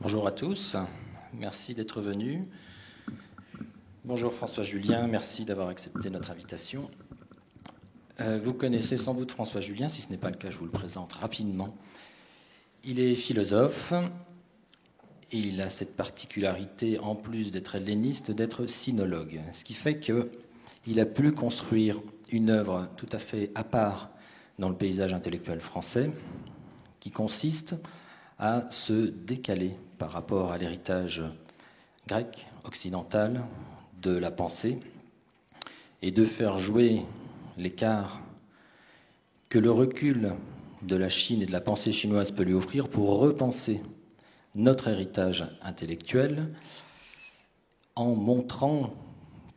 Bonjour à tous, merci d'être venus. Bonjour François Julien, merci d'avoir accepté notre invitation. Vous connaissez sans doute François Julien, si ce n'est pas le cas, je vous le présente rapidement. Il est philosophe et il a cette particularité, en plus d'être helléniste, d'être sinologue, ce qui fait qu'il a pu construire une œuvre tout à fait à part dans le paysage intellectuel français, qui consiste à se décaler par rapport à l'héritage grec, occidental, de la pensée, et de faire jouer l'écart que le recul de la Chine et de la pensée chinoise peut lui offrir pour repenser notre héritage intellectuel en montrant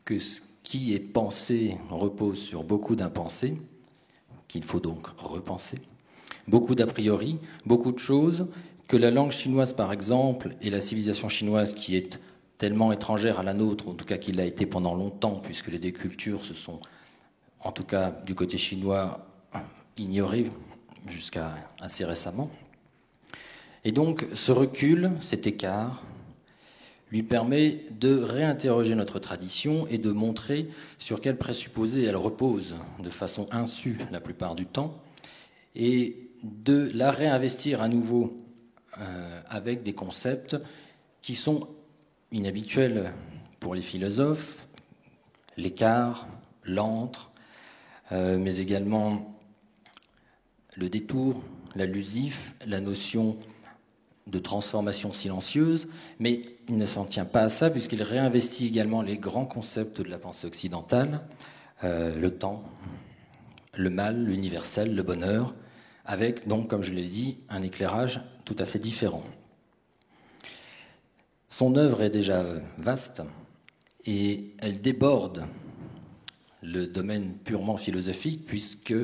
que ce qui est pensé repose sur beaucoup d'impensés, qu'il faut donc repenser, beaucoup d'a priori, beaucoup de choses, que la langue chinoise, par exemple, et la civilisation chinoise qui est tellement étrangère à la nôtre, en tout cas qu'il l'a été pendant longtemps, puisque les décultures se sont, en tout cas du côté chinois, ignorées jusqu'à assez récemment. Et donc ce recul, cet écart, lui permet de réinterroger notre tradition et de montrer sur quels présupposés elle repose de façon insu la plupart du temps, et de la réinvestir à nouveau avec des concepts qui sont inhabituels pour les philosophes, l'écart, l'antre, mais également le détour, l'allusif, la notion de transformation silencieuse, mais il ne s'en tient pas à ça puisqu'il réinvestit également les grands concepts de la pensée occidentale, le temps, le mal, l'universel, le bonheur, avec donc, comme je l'ai dit, un éclairage tout à fait différent. Son œuvre est déjà vaste et elle déborde le domaine purement philosophique puisque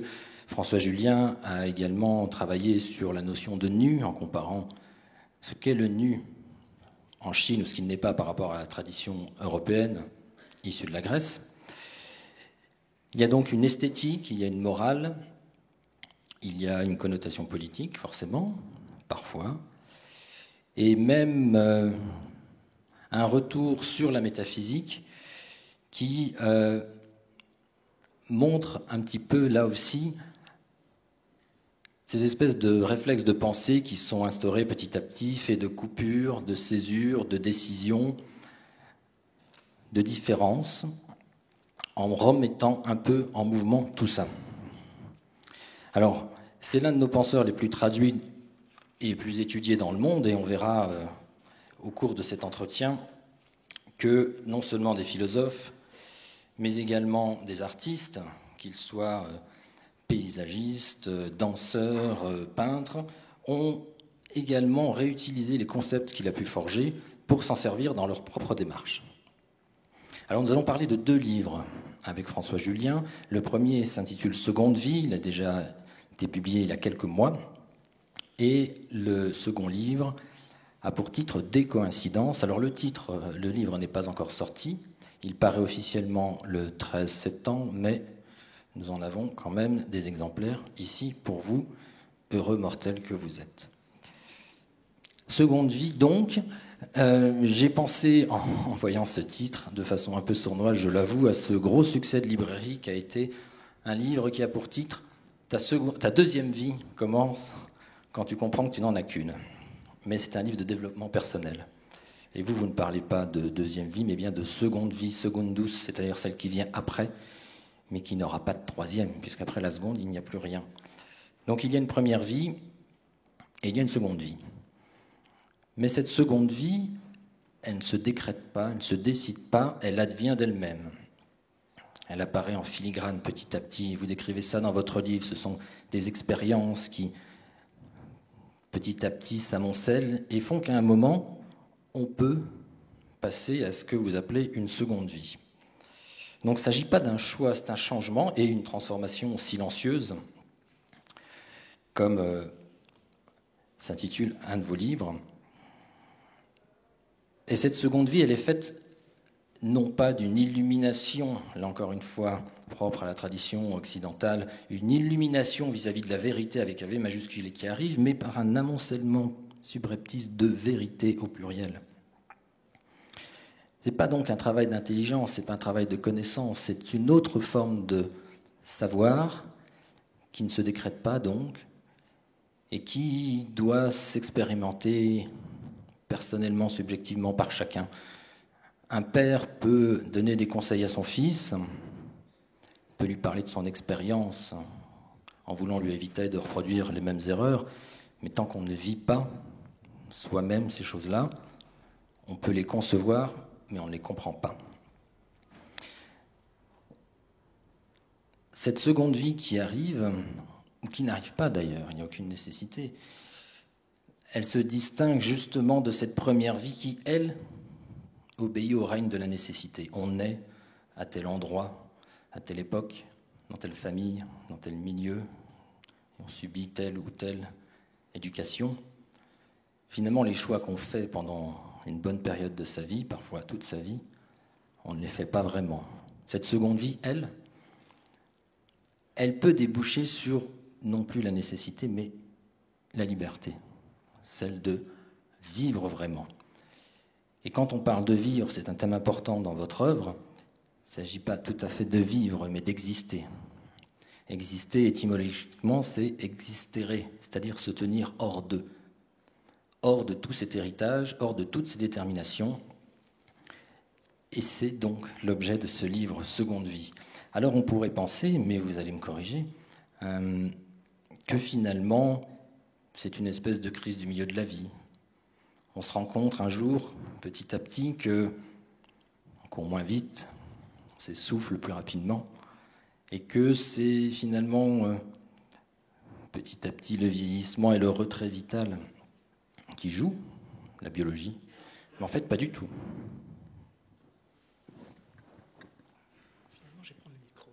François Julien a également travaillé sur la notion de nu en comparant ce qu'est le nu en Chine ou ce qu'il n'est pas par rapport à la tradition européenne issue de la Grèce. Il y a donc une esthétique, il y a une morale, il y a une connotation politique, forcément, parfois, et même un retour sur la métaphysique qui montre un petit peu, là aussi, ces espèces de réflexes de pensée qui sont instaurés petit à petit, faits de coupures, de césures, de décisions, de différences, en remettant un peu en mouvement tout ça. Alors, c'est l'un de nos penseurs les plus traduits et les plus étudiés dans le monde, et on verra au cours de cet entretien que non seulement des philosophes, mais également des artistes, qu'ils soient paysagistes, danseurs, peintres, ont également réutilisé les concepts qu'il a pu forger pour s'en servir dans leur propre démarche. Alors nous allons parler de 2 livres avec François Julien. Le premier s'intitule « Seconde vie », il a déjà été publié il y a quelques mois. Et le second livre a pour titre « Des coïncidences ». Alors le livre n'est pas encore sorti. Il paraît officiellement le 13 septembre, mais nous en avons quand même des exemplaires ici pour vous, heureux mortels que vous êtes. Seconde vie, donc, j'ai pensé, en voyant ce titre, de façon un peu sournoise, je l'avoue, à ce gros succès de librairie qui a été un livre qui a pour titre « Ta deuxième vie commence quand tu comprends que tu n'en as qu'une ». Mais c'est un livre de développement personnel. Et vous ne parlez pas de deuxième vie, mais bien de seconde vie, secundus, c'est-à-dire celle qui vient après, mais qui n'aura pas de troisième, puisqu'après la seconde, il n'y a plus rien. Donc il y a une première vie et il y a une seconde vie. Mais cette seconde vie, elle ne se décrète pas, elle ne se décide pas, elle advient d'elle-même. Elle apparaît en filigrane petit à petit. Vous décrivez ça dans votre livre, ce sont des expériences qui, petit à petit, s'amoncellent et font qu'à un moment, on peut passer à ce que vous appelez une seconde vie. Donc il ne s'agit pas d'un choix, c'est un changement et une transformation silencieuse, comme s'intitule un de vos livres. Et cette seconde vie, elle est faite non pas d'une illumination, là encore une fois, propre à la tradition occidentale, une illumination vis-à-vis de la vérité avec un V majuscule qui arrive, mais par un amoncellement subreptice de vérité au pluriel. Ce n'est pas donc un travail d'intelligence, ce n'est pas un travail de connaissance, c'est une autre forme de savoir qui ne se décrète pas donc et qui doit s'expérimenter personnellement, subjectivement par chacun. Un père peut donner des conseils à son fils, peut lui parler de son expérience en voulant lui éviter de reproduire les mêmes erreurs, mais tant qu'on ne vit pas soi-même ces choses-là, on peut les concevoir, mais on ne les comprend pas. Cette seconde vie qui arrive, ou qui n'arrive pas d'ailleurs, il n'y a aucune nécessité, elle se distingue justement de cette première vie qui, elle, obéit au règne de la nécessité. On naît à tel endroit, à telle époque, dans telle famille, dans tel milieu, on subit telle ou telle éducation. Finalement, les choix qu'on fait pendant une bonne période de sa vie, parfois toute sa vie, on ne les fait pas vraiment. Cette seconde vie, elle peut déboucher sur non plus la nécessité, mais la liberté, celle de vivre vraiment. Et quand on parle de vivre, c'est un thème important dans votre œuvre, il ne s'agit pas tout à fait de vivre, mais d'exister. Exister, étymologiquement, c'est existere, c'est-à-dire se tenir hors d'eux, hors de tout cet héritage, hors de toutes ces déterminations. Et c'est donc l'objet de ce livre, Seconde vie. Alors on pourrait penser, mais vous allez me corriger, que finalement, c'est une espèce de crise du milieu de la vie. On se rend compte un jour, petit à petit, qu'on court moins vite, on s'essouffle plus rapidement, et que c'est finalement, petit à petit, le vieillissement et le retrait vital qui jouent, la biologie, mais en fait, pas du tout. Finalement, je vais prendre le micro.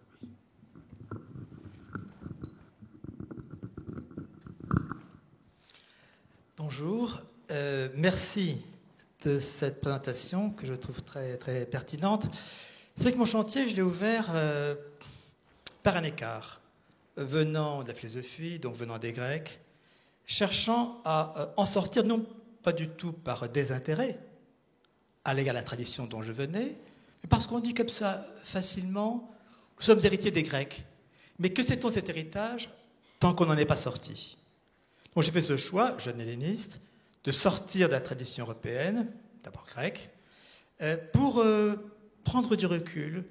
Bonjour, merci de cette présentation que je trouve très, très pertinente. C'est que mon chantier, je l'ai ouvert par un écart, venant de la philosophie, donc venant des Grecs, cherchant à en sortir, non pas du tout par désintérêt à l'égard de la tradition dont je venais, mais parce qu'on dit comme ça facilement, nous sommes héritiers des Grecs. Mais que sait-on de cet héritage tant qu'on n'en est pas sorti? Donc j'ai fait ce choix, jeune helléniste, de sortir de la tradition européenne, d'abord grecque, pour prendre du recul.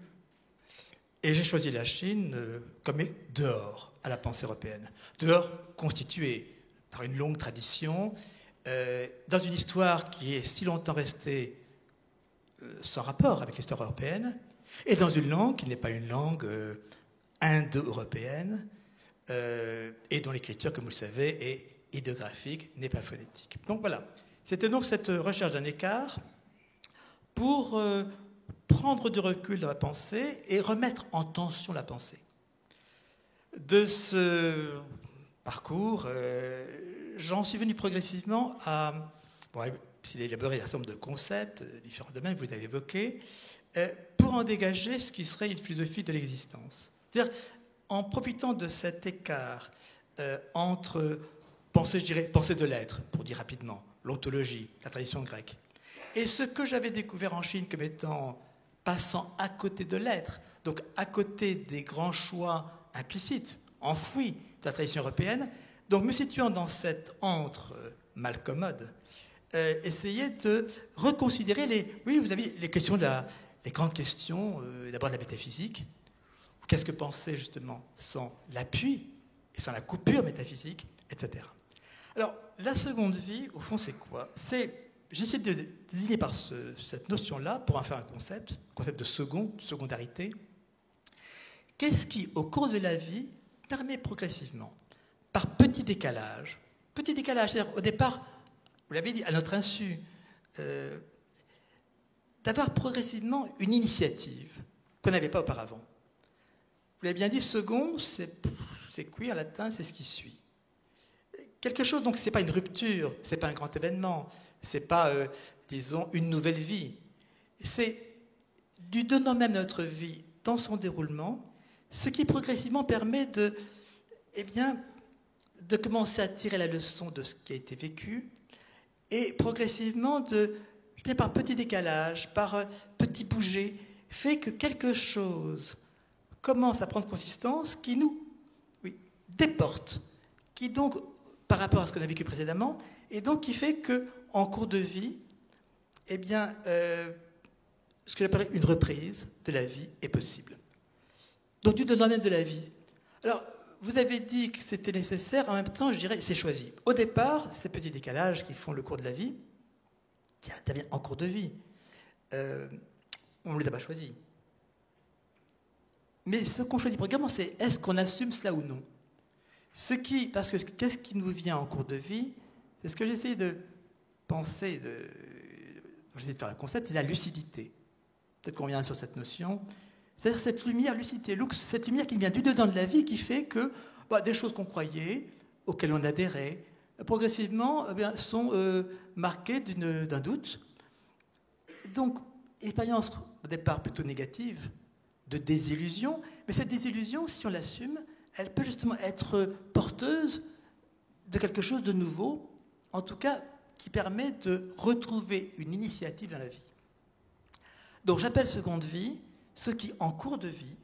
Et j'ai choisi la Chine comme dehors à la pensée européenne. Dehors constituée par une longue tradition, dans une histoire qui est si longtemps restée sans rapport avec l'histoire européenne, et dans une langue qui n'est pas une langue indo-européenne, et dont l'écriture, comme vous le savez, est idéographique, n'est pas phonétique. Donc voilà, c'était donc cette recherche d'un écart pour prendre du recul dans la pensée et remettre en tension la pensée. De ce parcours, j'en suis venu progressivement à élaborer un certain nombre de concepts, différents domaines que vous avez évoqués, pour en dégager ce qui serait une philosophie de l'existence. C'est-à-dire, en profitant de cet écart entre pensée, je dirais, pensée de l'être, pour dire rapidement, l'ontologie, la tradition grecque, et ce que j'avais découvert en Chine comme étant passant à côté de l'être, donc à côté des grands choix implicites, enfouis de la tradition européenne, donc me situant dans cet entre mal commode, essayer de reconsidérer les questions les grandes questions, d'abord de la métaphysique. Qu'est-ce que penser justement sans l'appui et sans la coupure métaphysique, etc. Alors, la seconde vie, au fond, c'est quoi? J'essaie de désigner par cette notion-là, pour en faire un concept de secondarité. Qu'est-ce qui, au cours de la vie, permet progressivement, par petit décalage, c'est-à-dire au départ, vous l'avez dit, à notre insu, d'avoir progressivement une initiative qu'on n'avait pas auparavant. Vous l'avez bien dit, second, c'est qui en latin, c'est ce qui suit. Quelque chose, donc, ce n'est pas une rupture, ce n'est pas un grand événement, ce n'est pas, disons, une nouvelle vie. C'est du donnant même de notre vie dans son déroulement, ce qui progressivement permet de commencer à tirer la leçon de ce qui a été vécu, et progressivement, par petit décalage, par petit bouger, fait que quelque chose commence à prendre consistance qui nous déporte, qui donc, par rapport à ce qu'on a vécu précédemment, et donc qui fait qu'en cours de vie, eh bien, ce que j'appelle une reprise de la vie est possible. Donc du domaine de la vie. Alors, vous avez dit que c'était nécessaire, en même temps, je dirais, c'est choisi. Au départ, ces petits décalages qui font le cours de la vie, qui interviennent en cours de vie, on ne les a pas choisis. Mais ce qu'on choisit programmement, c'est est-ce qu'on assume cela ou non? Parce que qu'est-ce qui nous vient en cours de vie? C'est ce que j'essaie de penser, j'essaie de faire un concept, c'est la lucidité. Peut-être qu'on revient sur cette notion. C'est-à-dire cette lumière, lucidité, cette lumière qui vient du dedans de la vie, qui fait que des choses qu'on croyait, auxquelles on adhérait, progressivement sont marquées d'un doute. Donc, expérience au départ plutôt négative, de désillusion, mais cette désillusion, si on l'assume, elle peut justement être porteuse de quelque chose de nouveau, en tout cas qui permet de retrouver une initiative dans la vie. Donc j'appelle seconde vie ce qui, en cours de vie,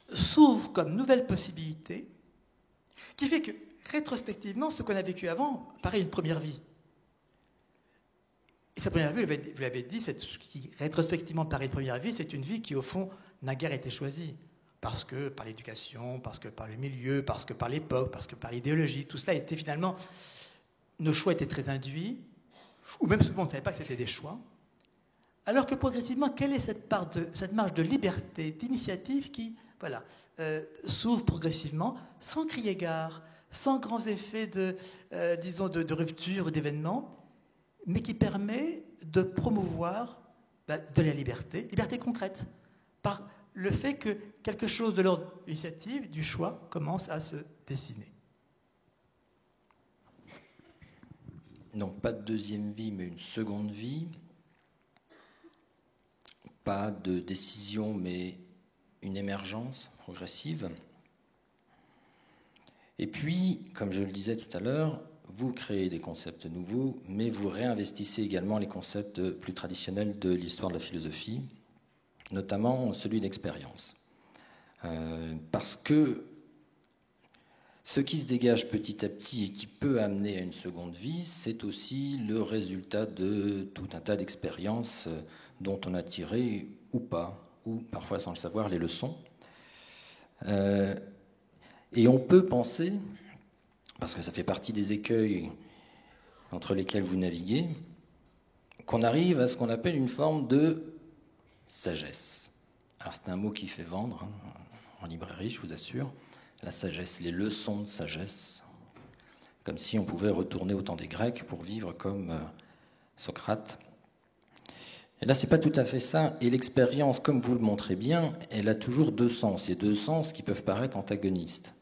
s'ouvre comme nouvelle possibilité, qui fait que, rétrospectivement, ce qu'on a vécu avant paraît une première vie. Et cette première vie, vous l'avez dit, ce qui rétrospectivement paraît une première vie, c'est une vie qui, au fond, n'a guère été choisie. Parce que par l'éducation, parce que par le milieu, parce que par l'époque, parce que par l'idéologie, tout cela était finalement... Nos choix étaient très induits, ou même souvent on ne savait pas que c'était des choix. Alors que progressivement, quelle est cette marge de liberté, d'initiative qui s'ouvre progressivement, sans crier gare, sans grands effets de rupture ou d'événements, mais qui permet de promouvoir de la liberté concrète, par le fait que quelque chose de l'ordre de l'initiative, du choix, commence à se dessiner. Non, pas de deuxième vie, mais une seconde vie. Pas de décision, mais une émergence progressive. Et puis, comme je le disais tout à l'heure, vous créez des concepts nouveaux, mais vous réinvestissez également les concepts plus traditionnels de l'histoire de la philosophie, notamment celui d'expérience. Parce que ce qui se dégage petit à petit et qui peut amener à une seconde vie, c'est aussi le résultat de tout un tas d'expériences dont on a tiré, ou pas, ou parfois sans le savoir, les leçons. Et on peut penser, parce que ça fait partie des écueils entre lesquels vous naviguez, qu'on arrive à ce qu'on appelle une forme de sagesse. Alors c'est un mot qui fait vendre en librairie, je vous assure. La sagesse, les leçons de sagesse, comme si on pouvait retourner au temps des Grecs pour vivre comme Socrate. Et là, c'est pas tout à fait ça. Et l'expérience, comme vous le montrez bien, elle a toujours deux sens. Et deux sens qui peuvent paraître antagonistes.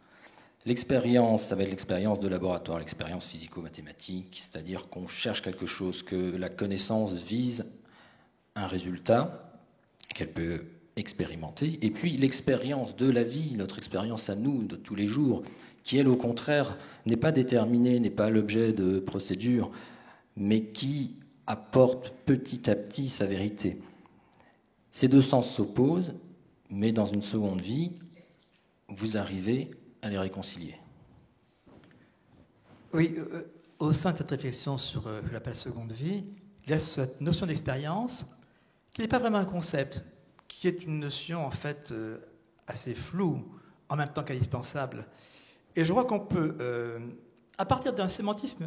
L'expérience, ça va être l'expérience de laboratoire, l'expérience physico-mathématique, c'est-à-dire qu'on cherche quelque chose, que la connaissance vise un résultat qu'elle peut expérimenter, et puis l'expérience de la vie, notre expérience à nous de tous les jours, qui elle au contraire n'est pas déterminée, n'est pas l'objet de procédures, mais qui apporte petit à petit sa vérité. Ces deux sens s'opposent, mais dans une seconde vie, vous arrivez à les réconcilier. Oui, au sein de cette réflexion sur la seconde vie, il y a cette notion d'expérience qui n'est pas vraiment un concept, qui est une notion en fait assez floue, en même temps qu'indispensable. Et je crois qu'on peut, à partir d'un sémantisme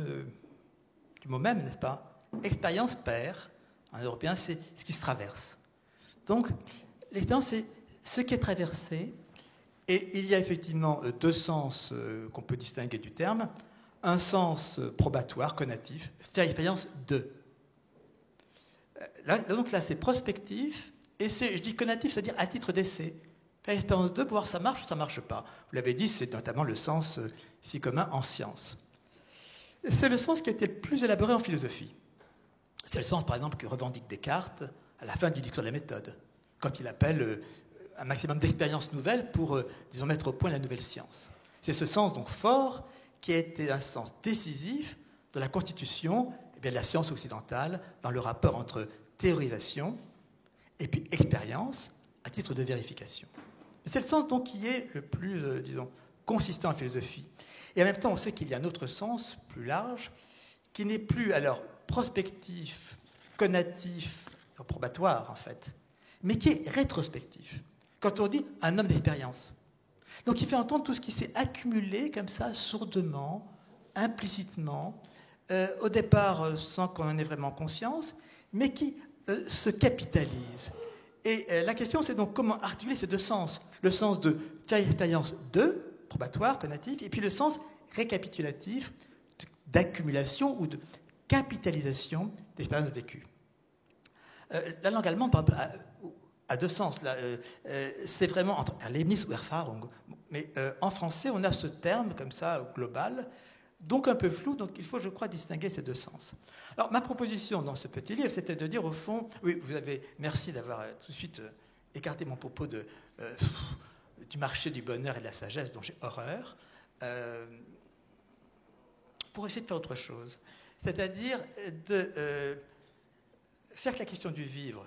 du mot même, n'est-ce pas, expérience perd, en européen, c'est ce qui se traverse. Donc, l'expérience, c'est ce qui est traversé, et il y a effectivement deux sens qu'on peut distinguer du terme. Un sens probatoire, connatif, faire l'expérience de. Donc là, c'est prospectif, et je dis connatif, c'est-à-dire à titre d'essai. Faire l'expérience de, pour voir si ça marche ou ça ne marche pas. Vous l'avez dit, c'est notamment le sens si commun en sciences. C'est le sens qui a été le plus élaboré en philosophie. C'est le sens, par exemple, que revendique Descartes à la fin du Discours de la méthode, quand il appelle un maximum d'expériences nouvelles pour, disons, mettre au point la nouvelle science. C'est ce sens donc fort qui a été un sens décisif de la constitution de la science occidentale dans le rapport entre théorisation et puis expérience à titre de vérification. C'est le sens donc qui est le plus, disons, consistant en philosophie. Et en même temps, on sait qu'il y a un autre sens plus large qui n'est plus alors prospectif, conatif, probatoire en fait, mais qui est rétrospectif. Quand on dit un homme d'expérience. Donc il fait entendre tout ce qui s'est accumulé comme ça, sourdement, implicitement, au départ sans qu'on en ait vraiment conscience, mais qui se capitalise. Et la question, c'est donc comment articuler ces deux sens. Le sens de faire l'expérience de, probatoire, conatif, et puis le sens récapitulatif d'accumulation ou de capitalisation d'expériences vécues. La langue allemande, par exemple, a deux sens. C'est vraiment entre Erlebnis ou Erfahrung. Mais en français, on a ce terme comme ça, global, donc un peu flou, donc il faut, je crois, distinguer ces deux sens. Alors, ma proposition dans ce petit livre, c'était de dire au fond, oui, merci d'avoir tout de suite écarté mon propos du marché du bonheur et de la sagesse, dont j'ai horreur, pour essayer de faire autre chose. C'est-à-dire de faire que la question du vivre,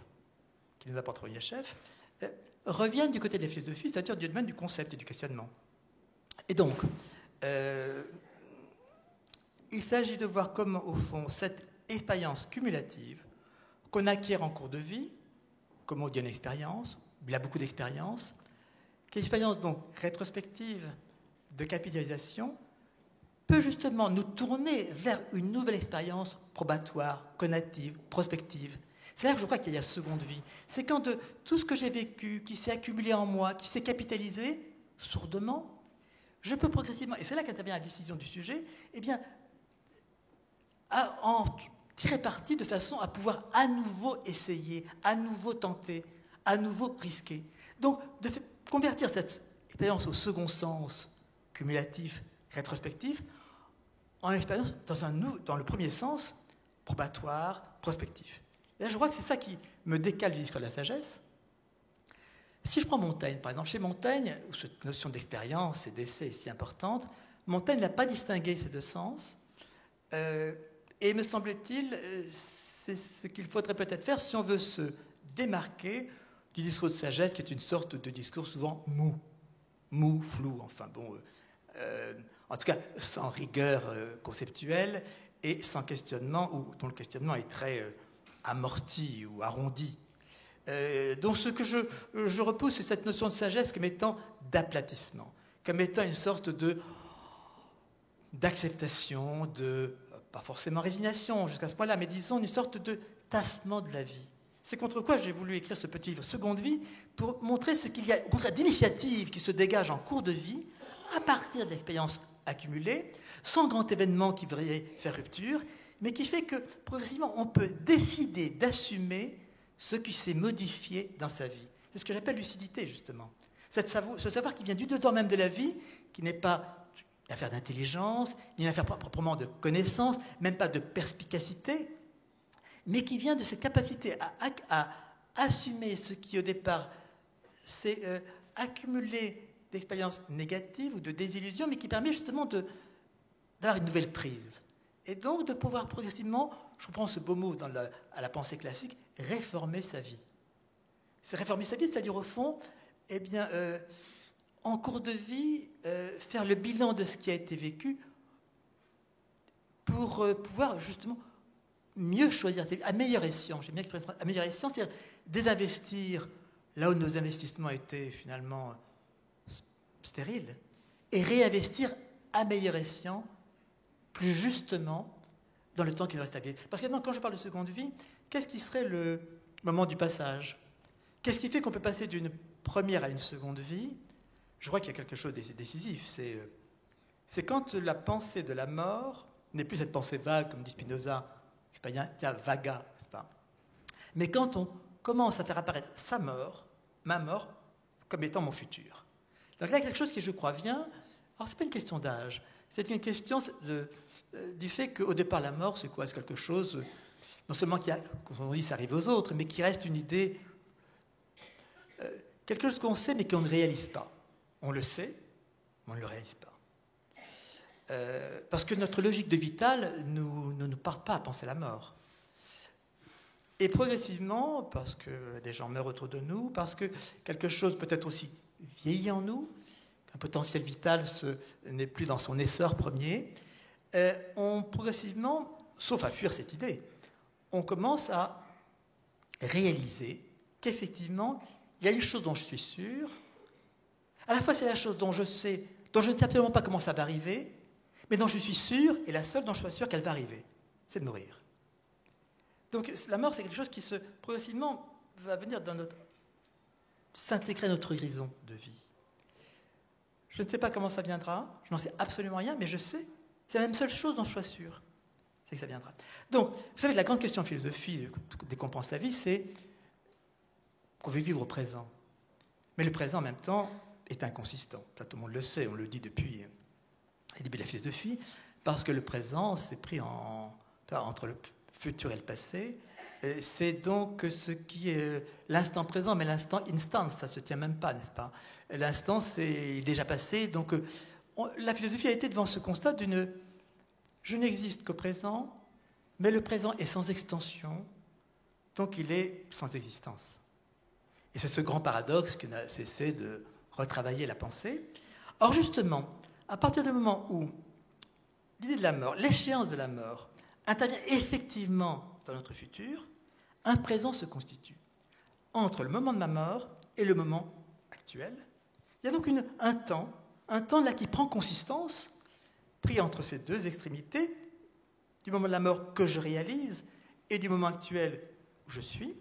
qui nous apporte Rognachef, revienne du côté de la philosophie, c'est-à-dire du domaine du concept et du questionnement. Et donc, il s'agit de voir comment, au fond, cette expérience cumulative qu'on acquiert en cours de vie, comme on dit une expérience, il y a beaucoup d'expériences, qui est une expérience donc rétrospective de capitalisation, peut justement nous tourner vers une nouvelle expérience probatoire, conative, prospective. C'est là que je crois qu'il y a seconde vie. C'est quand de tout ce que j'ai vécu, qui s'est accumulé en moi, qui s'est capitalisé, sourdement, je peux progressivement, et c'est là qu'intervient la décision du sujet, eh bien, en tirer parti de façon à pouvoir à nouveau essayer, à nouveau tenter, à nouveau risquer. Donc, de convertir cette expérience au second sens, cumulatif, rétrospectif, en expérience dans le premier sens, probatoire, prospectif. Et là, je crois que c'est ça qui me décale du discours de la sagesse. Si je prends Montaigne, par exemple, chez Montaigne, où cette notion d'expérience et d'essai est si importante, Montaigne n'a pas distingué ces deux sens. Et me semble-t-il, c'est ce qu'il faudrait peut-être faire si on veut se démarquer du discours de sagesse, qui est une sorte de discours souvent mou, flou, enfin bon, en tout cas sans rigueur conceptuelle et sans questionnement, ou dont le questionnement est très amorti ou arrondi. Donc ce que je repousse, c'est cette notion de sagesse comme étant d'aplatissement, comme étant une sorte d'acceptation, pas forcément résignation jusqu'à ce point-là, mais disons une sorte de tassement de la vie. C'est contre quoi j'ai voulu écrire ce petit livre Seconde Vie, pour montrer ce qu'il y a, au contraire, d'initiatives qui se dégagent en cours de vie, à partir de l'expérience accumulée, sans grand événement qui viendrait faire rupture, mais qui fait que, progressivement, on peut décider d'assumer ce qui s'est modifié dans sa vie. C'est ce que j'appelle lucidité, justement. Ce savoir qui vient du dedans même de la vie, qui n'est pas une affaire d'intelligence, ni une affaire proprement de connaissance, même pas de perspicacité, mais qui vient de cette capacité à assumer ce qui, au départ, s'est accumulé d'expériences négatives ou de désillusions, mais qui permet justement d'avoir une nouvelle prise. Et donc de pouvoir progressivement, je reprends ce beau mot à la pensée classique, réformer sa vie. C'est réformer sa vie, c'est-à-dire au fond, eh bien, en cours de vie, faire le bilan de ce qui a été vécu pour pouvoir justement mieux choisir, à meilleur escient, j'aime bien l'expression, à meilleur escient, c'est-à-dire désinvestir là où nos investissements étaient finalement stériles, et réinvestir à meilleur escient, plus justement, dans le temps qu'il reste à vivre. Parce que maintenant, quand je parle de seconde vie, qu'est-ce qui serait le moment du passage? Qu'est-ce qui fait qu'on peut passer d'une première à une seconde vie? Je crois qu'il y a quelque chose de décisif. C'est quand la pensée de la mort n'est plus cette pensée vague, comme dit Spinoza, vaga, n'est-ce pas? Mais quand on commence à faire apparaître sa mort, ma mort, comme étant mon futur. Donc là, il y a quelque chose qui, je crois, vient. Alors, ce n'est pas une question d'âge. C'est une question du fait qu'au départ, la mort, c'est quoi? C'est quelque chose, non seulement quand on dit ça arrive aux autres, mais qui reste une idée, quelque chose qu'on sait, mais qu'on ne réalise pas. On le sait, mais on ne le réalise pas. Parce que notre logique de vital ne nous part pas à penser la mort. Et progressivement, parce que des gens meurent autour de nous, parce que quelque chose peut-être aussi vieillit en nous, qu'un potentiel vital n'est plus dans son essor premier, on progressivement, sauf à fuir cette idée, on commence à réaliser qu'effectivement, il y a une chose dont je suis sûr, à la fois c'est la chose dont je ne sais absolument pas comment ça va arriver, mais dont je suis sûr, et la seule dont je suis sûr qu'elle va arriver, c'est de mourir. Donc la mort, c'est quelque chose qui progressivement va venir s'intégrer à notre horizon de vie. Je ne sais pas comment ça viendra, je n'en sais absolument rien, mais je sais, c'est la même seule chose dont je suis sûr, c'est que ça viendra. Donc, vous savez, la grande question en philosophie, dès qu'on pense la vie, c'est qu'on veut vivre au présent. Mais le présent, en même temps, est inconsistant. Ça, tout le monde le sait, on le dit depuis le début de la philosophie, parce que le présent, c'est pris entre le futur et le passé. C'est donc ce qui est l'instant présent, mais l'instant instant, ça ne se tient même pas, n'est-ce pas? L'instant, c'est déjà passé. Donc, la philosophie a été devant ce constat d'une « je n'existe qu'au présent », mais le présent est sans extension, donc il est sans existence. Et c'est ce grand paradoxe qui n'a cessé de retravailler la pensée. Or, justement, à partir du moment où l'idée de la mort, l'échéance de la mort, intervient effectivement dans notre futur, un présent se constitue. Entre le moment de ma mort et le moment actuel, il y a donc un temps là qui prend consistance, pris entre ces deux extrémités, du moment de la mort que je réalise et du moment actuel où je suis,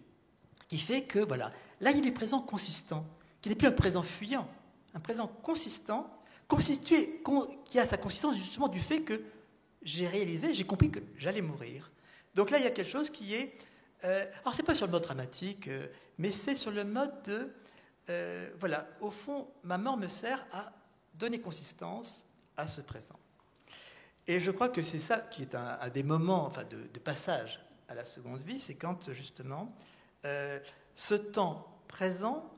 qui fait que, voilà, là il y a des présents consistants, qui n'est plus un présent fuyant, un présent consistant, constitué, qui a sa consistance justement du fait que j'ai réalisé, j'ai compris que j'allais mourir. Donc là, il y a quelque chose qui est... alors, ce n'est pas sur le mode dramatique, mais c'est sur le mode de... voilà, au fond, ma mort me sert à donner consistance à ce présent. Et je crois que c'est ça qui est un des moments de passage à la seconde vie, c'est quand, justement, ce temps présent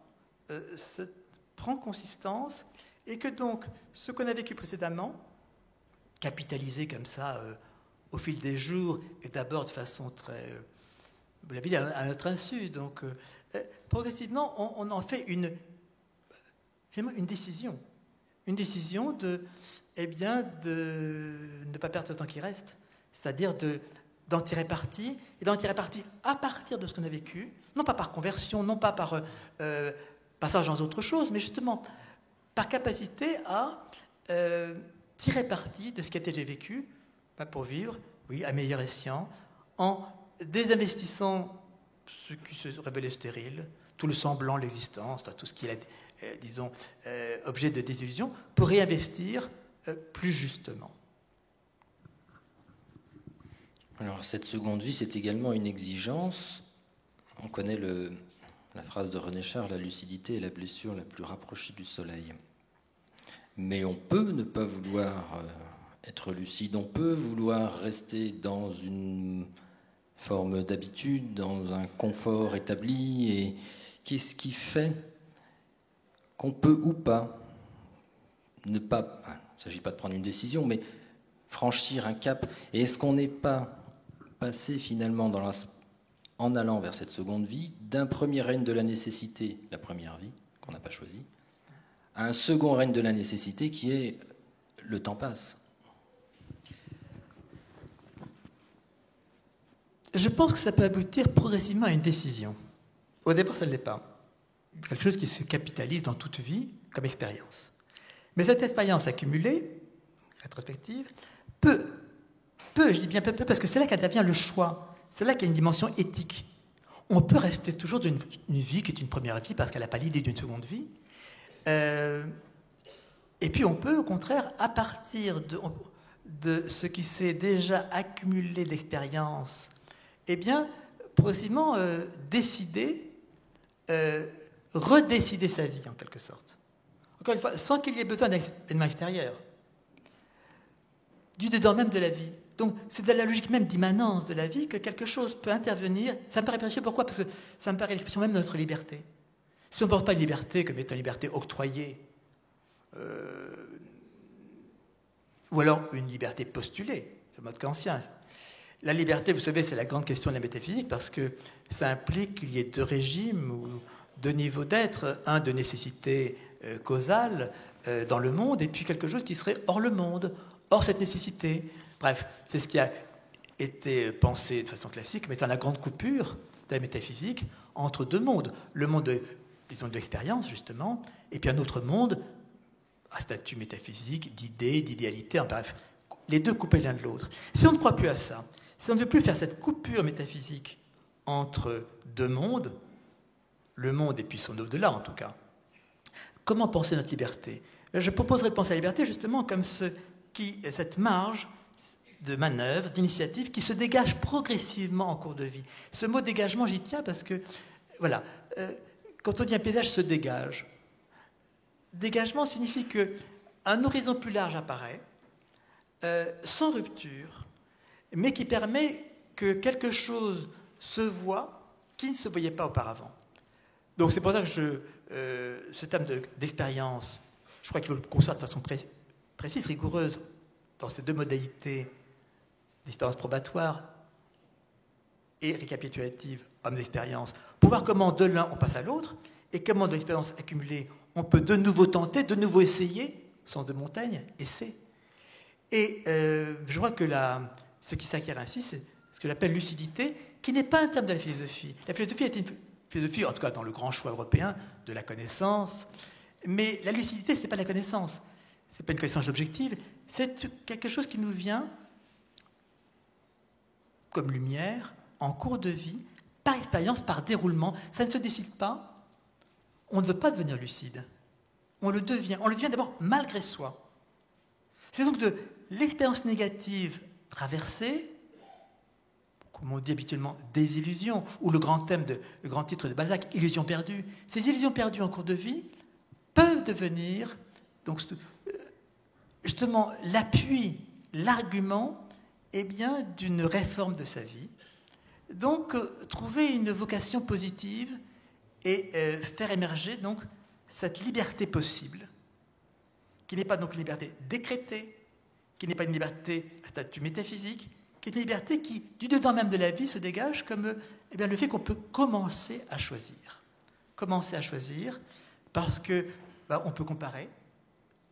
prend consistance et que donc, ce qu'on a vécu précédemment, capitalisé comme ça au fil des jours et d'abord de façon très, vous l'avez dit, à notre insu. Donc, progressivement, on en fait une décision. Une décision de ne pas perdre le temps qui reste, c'est-à-dire d'en tirer parti, et d'en tirer parti à partir de ce qu'on a vécu, non pas par conversion, non pas par passage dans autre chose, mais justement par capacité à tirer parti de ce qui a été déjà vécu pour vivre, oui, à meilleur escient, en désinvestissant ce qui se révélait stérile, tout le semblant, l'existence, enfin, tout ce qui est, disons, objet de désillusion, pour réinvestir plus justement. Alors, cette seconde vie, c'est également une exigence. On connaît la phrase de René Char, la lucidité est la blessure la plus rapprochée du soleil. Mais on peut ne pas vouloir être lucide, on peut vouloir rester dans une forme d'habitude, dans un confort établi. Et qu'est-ce qui fait qu'on peut ou pas ne pas, il ne s'agit pas de prendre une décision, mais franchir un cap? Et est-ce qu'on n'est pas passé finalement en allant vers cette seconde vie, d'un premier règne de la nécessité, la première vie, qu'on n'a pas choisie, à un second règne de la nécessité qui est le temps passe? Je pense que ça peut aboutir progressivement à une décision. Au départ, ça ne l'est pas. Quelque chose qui se capitalise dans toute vie comme expérience. Mais cette expérience accumulée, rétrospective, peut, je dis bien peu, parce que c'est là qu'intervient le choix. C'est là qu'il y a une dimension éthique. On peut rester toujours dans une vie qui est une première vie parce qu'elle n'a pas l'idée d'une seconde vie. Et puis on peut, au contraire, à partir de ce qui s'est déjà accumulé d'expérience, progressivement décider, redécider sa vie en quelque sorte. Encore une fois, sans qu'il y ait besoin d'éléments extérieurs. Du dedans même de la vie. Donc, c'est de la logique même d'immanence de la vie que quelque chose peut intervenir. Ça me paraît précieux. Pourquoi? Parce que ça me paraît l'expression même de notre liberté. Si on ne porte pas une liberté comme étant une liberté octroyée, ou alors une liberté postulée, le mode kantien. La liberté, vous savez, c'est la grande question de la métaphysique, parce que ça implique qu'il y ait deux régimes ou deux niveaux d'être, un de nécessité causale dans le monde, et puis quelque chose qui serait hors le monde, hors cette nécessité. Bref, c'est ce qui a été pensé de façon classique comme étant la grande coupure de la métaphysique entre deux mondes. Le monde, disons, de l'expérience, justement, et puis un autre monde à statut métaphysique, d'idées, d'idéalité, bref, les deux coupés l'un de l'autre. Si on ne croit plus à ça, si on ne veut plus faire cette coupure métaphysique entre deux mondes, le monde et puis son au-delà en tout cas, comment penser notre liberté? Je proposerais de penser à la liberté justement comme cette marge de manœuvre, d'initiative qui se dégage progressivement en cours de vie. Ce mot dégagement, j'y tiens parce que, voilà, quand on dit un paysage se dégage, dégagement signifie qu'un horizon plus large apparaît, sans rupture, mais qui permet que quelque chose se voit qui ne se voyait pas auparavant. Donc c'est pour ça que ce terme d'expérience, je crois qu'il faut le concevoir de façon précise, rigoureuse, dans ces deux modalités d'expérience probatoire et récapitulative, homme d'expérience, pour voir comment de l'un on passe à l'autre, et comment de l'expérience accumulée on peut de nouveau tenter, de nouveau essayer, au sens de Montaigne, essayer. Et je crois que ce qui s'acquiert ainsi, c'est ce que j'appelle lucidité, qui n'est pas un terme de la philosophie. La philosophie est une philosophie, en tout cas dans le grand choix européen, de la connaissance. Mais la lucidité, ce n'est pas la connaissance. Ce n'est pas une connaissance objective. C'est quelque chose qui nous vient comme lumière, en cours de vie, par expérience, par déroulement. Ça ne se décide pas. On ne veut pas devenir lucide. On le devient. On le devient d'abord malgré soi. C'est donc de l'expérience négative traversée, comme on dit habituellement, des illusions, ou le grand titre de Balzac, illusions perdues. Ces illusions perdues en cours de vie peuvent devenir, donc, justement, l'appui, l'argument, d'une réforme de sa vie. Donc, trouver une vocation positive et faire émerger, donc, cette liberté possible, qui n'est pas donc une liberté décrétée, qui n'est pas une liberté à statut métaphysique, qui est une liberté qui, du dedans même de la vie, se dégage comme le fait qu'on peut commencer à choisir. Commencer à choisir parce que on peut comparer.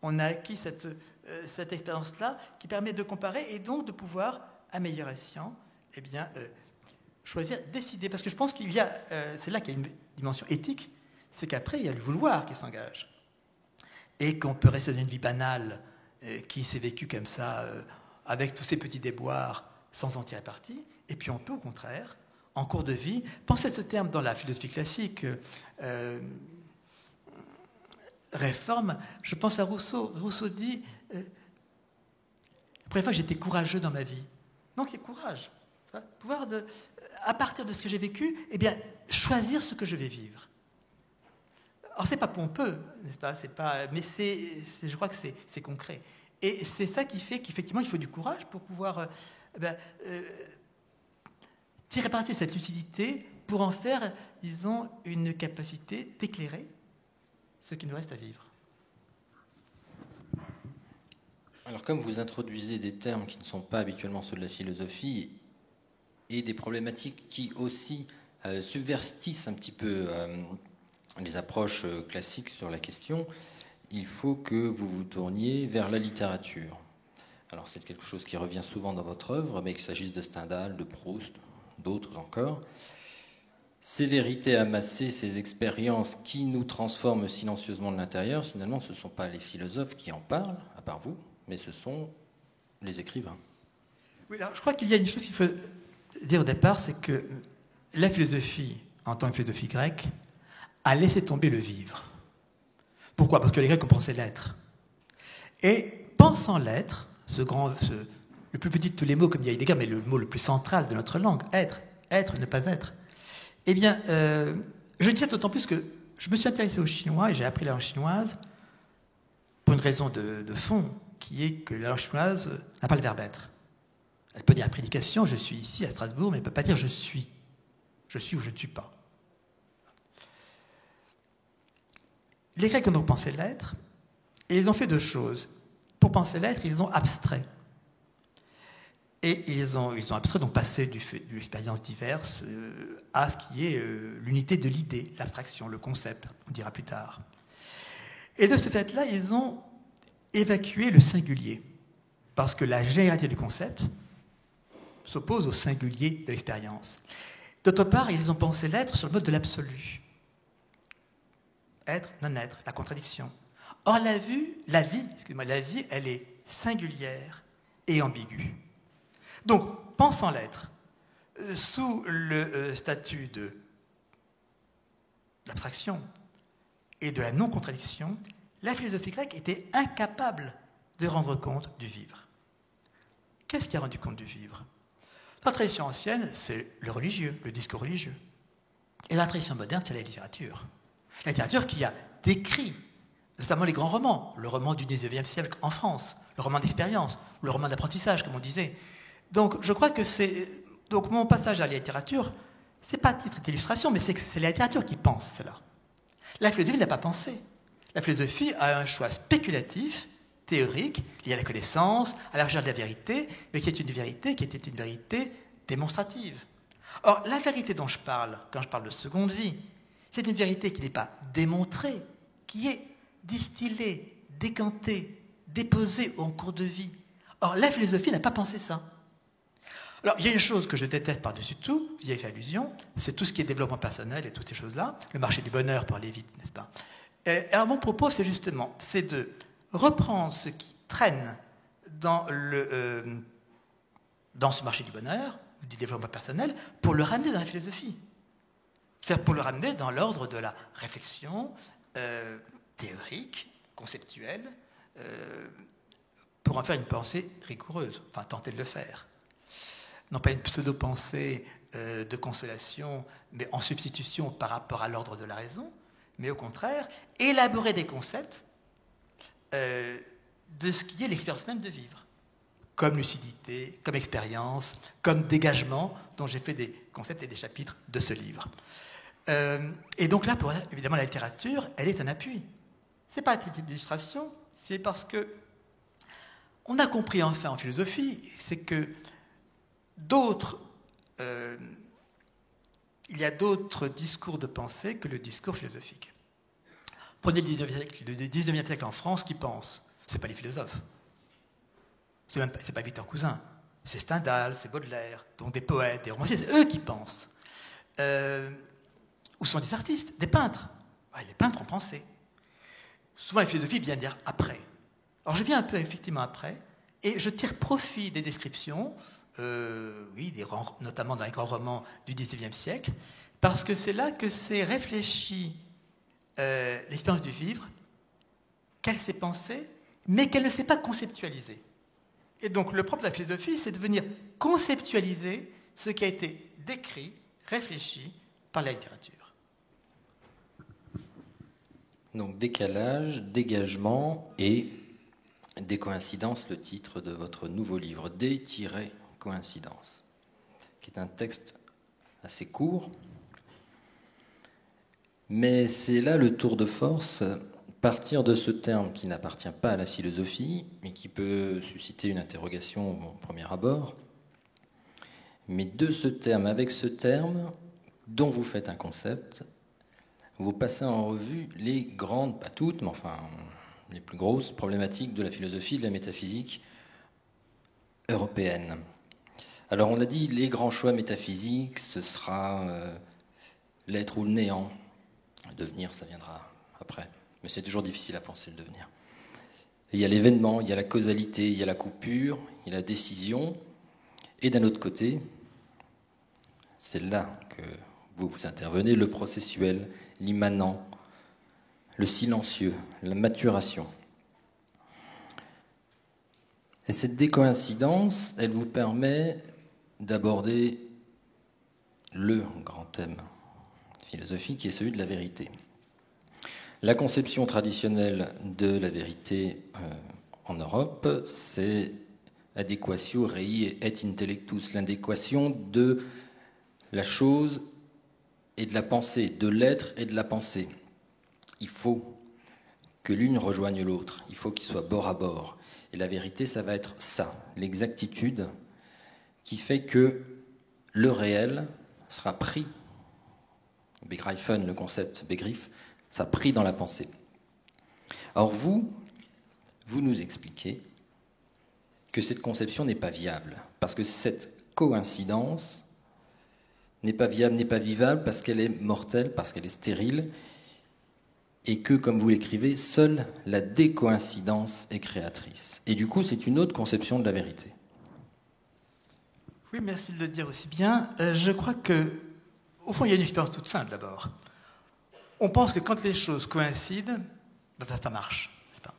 On a acquis cette expérience-là qui permet de comparer et donc de pouvoir, à meilleur escient, choisir, décider. Parce que je pense qu'il y a, c'est là qu'il y a une dimension éthique, c'est qu'après, il y a le vouloir qui s'engage. Et qu'on peut rester dans une vie banale qui s'est vécue comme ça, avec tous ces petits déboires, sans en tirer parti. Et puis on peut, au contraire, en cours de vie, penser à ce terme dans la philosophie classique, réforme. Je pense à Rousseau. Rousseau dit la première fois que j'étais courageux dans ma vie. Donc il y a courage. Pouvoir, à partir de ce que j'ai vécu, choisir ce que je vais vivre. Alors, c'est pas pompeux, n'est-ce pas, mais je crois que c'est concret. Et c'est ça qui fait qu'effectivement, il faut du courage pour pouvoir tirer parti de cette lucidité pour en faire, disons, une capacité d'éclairer ce qui nous reste à vivre. Alors, comme vous introduisez des termes qui ne sont pas habituellement ceux de la philosophie et des problématiques qui aussi subvertissent un petit peu les approches classiques sur la question, il faut que vous vous tourniez vers la littérature. Alors c'est quelque chose qui revient souvent dans votre œuvre, mais qu'il s'agisse de Stendhal, de Proust, d'autres encore. Ces vérités amassées, ces expériences qui nous transforment silencieusement de l'intérieur, finalement ce ne sont pas les philosophes qui en parlent, à part vous, mais ce sont les écrivains. Oui, alors je crois qu'il y a une chose qu'il faut dire au départ, c'est que la philosophie, en tant que philosophie grecque, a laissé tomber le vivre. Pourquoi? Parce que les Grecs ont pensé l'être. Et pensant l'être, le plus petit de tous les mots, comme dit Heidegger, mais le mot le plus central de notre langue, être, ne pas être, je le tiens d'autant plus que je me suis intéressé au chinois et j'ai appris la langue chinoise pour une raison de fond, qui est que la langue chinoise n'a pas le verbe être. Elle peut dire prédication, je suis ici à Strasbourg, mais elle ne peut pas dire je suis. Je suis ou je ne suis pas. Les Grecs ont donc pensé l'être, et ils ont fait deux choses. pour penser l'être, ils ont abstrait. Et ils ont abstrait, donc passé de l'expérience diverse à ce qui est l'unité de l'idée, l'abstraction, le concept, on dira plus tard. Et de ce fait-là, ils ont évacué le singulier, parce que la généralité du concept s'oppose au singulier de l'expérience. D'autre part, ils ont pensé l'être sur le mode de l'absolu. Être, non-être, la contradiction. Or, la vie, elle est singulière et ambiguë. Donc, pensant l'être sous le statut de l'abstraction et de la non-contradiction, la philosophie grecque était incapable de rendre compte du vivre. Qu'est-ce qui a rendu compte du vivre? Dans la tradition ancienne, c'est le religieux, le discours religieux. Et la tradition moderne, c'est la littérature. La littérature qui a décrit, notamment les grands romans, le roman du XIXe siècle en France, le roman d'expérience, le roman d'apprentissage, comme on disait. Donc, je crois que donc mon passage à la littérature, c'est pas à titre d'illustration, mais c'est la littérature qui pense cela. La philosophie n'a pas pensé. La philosophie a un choix spéculatif, théorique, lié à la connaissance, à la recherche de la vérité, mais qui était une vérité démonstrative. Or, la vérité dont je parle, quand je parle de seconde vie, c'est une vérité qui n'est pas démontrée, qui est distillée, décantée, déposée en cours de vie. Or, la philosophie n'a pas pensé ça. Alors, il y a une chose que je déteste par-dessus tout, vous y avez fait allusion, c'est tout ce qui est développement personnel et toutes ces choses-là, le marché du bonheur pour aller vite, n'est-ce pas? Alors, mon propos, c'est de reprendre ce qui traîne dans ce marché du bonheur, du développement personnel, pour le ramener dans la philosophie. C'est-à-dire pour le ramener dans l'ordre de la réflexion théorique, conceptuelle, pour en faire une pensée rigoureuse, enfin tenter de le faire. Non pas une pseudo-pensée de consolation, mais en substitution par rapport à l'ordre de la raison, mais au contraire, élaborer des concepts de ce qui est l'expérience même de vivre, comme lucidité, comme expérience, comme dégagement, dont j'ai fait des concepts et des chapitres de ce livre. Et donc là, évidemment, la littérature, elle est un appui. Ce n'est pas un titre d'illustration, c'est parce que on a compris enfin en philosophie, c'est que il y a d'autres discours de pensée que le discours philosophique. Prenez le 19e siècle en France, qui pense? Ce n'est pas les philosophes. Ce n'est pas Victor Cousin. C'est Stendhal, c'est Baudelaire, donc des poètes, des romanciers, c'est eux qui pensent. Où sont des artistes, des peintres? Ouais, les peintres ont pensé. Souvent, la philosophie vient dire après. Alors, je viens un peu effectivement après, et je tire profit des descriptions, notamment dans les grands romans du XIXe siècle, parce que c'est là que s'est réfléchi l'expérience du vivre, qu'elle s'est pensée, mais qu'elle ne s'est pas conceptualisée. Et donc, le propre de la philosophie, c'est de venir conceptualiser ce qui a été décrit, réfléchi par la littérature. Donc, décalage, dégagement et décoïncidence, le titre de votre nouveau livre, Dé-coïncidence, qui est un texte assez court, mais c'est là le tour de force, partir de ce terme qui n'appartient pas à la philosophie, mais qui peut susciter une interrogation au premier abord, mais de ce terme, avec ce terme, dont vous faites un concept, vous passez en revue les grandes, pas toutes, mais enfin les plus grosses problématiques de la philosophie, de la métaphysique européenne. Alors on l'a dit, les grands choix métaphysiques, ce sera l'être ou le néant. Le devenir, ça viendra après. Mais c'est toujours difficile à penser le devenir. Et il y a l'événement, il y a la causalité, il y a la coupure, il y a la décision. Et d'un autre côté, c'est là que vous intervenez, le processuel, l'immanent, le silencieux, la maturation. Et cette décoïncidence, elle vous permet d'aborder le grand thème philosophique qui est celui de la vérité. La conception traditionnelle de la vérité en Europe, c'est adequatio rei et intellectus, l'adéquation de la chose et de la pensée, de l'être et de la pensée. Il faut que l'une rejoigne l'autre, il faut qu'ils soient bord à bord. Et la vérité, ça va être ça, l'exactitude, qui fait que le réel sera pris, begreifen, le concept begriff, sera pris dans la pensée. Or vous nous expliquez que cette conception n'est pas viable, parce que cette coïncidence n'est pas viable, n'est pas vivable, parce qu'elle est mortelle, parce qu'elle est stérile, et que, comme vous l'écrivez, seule la décoïncidence est créatrice. Et du coup, c'est une autre conception de la vérité. Oui, merci de le dire aussi bien. Je crois que, au fond, il y a une expérience toute simple d'abord. On pense que quand les choses coïncident, ça marche, n'est-ce pas?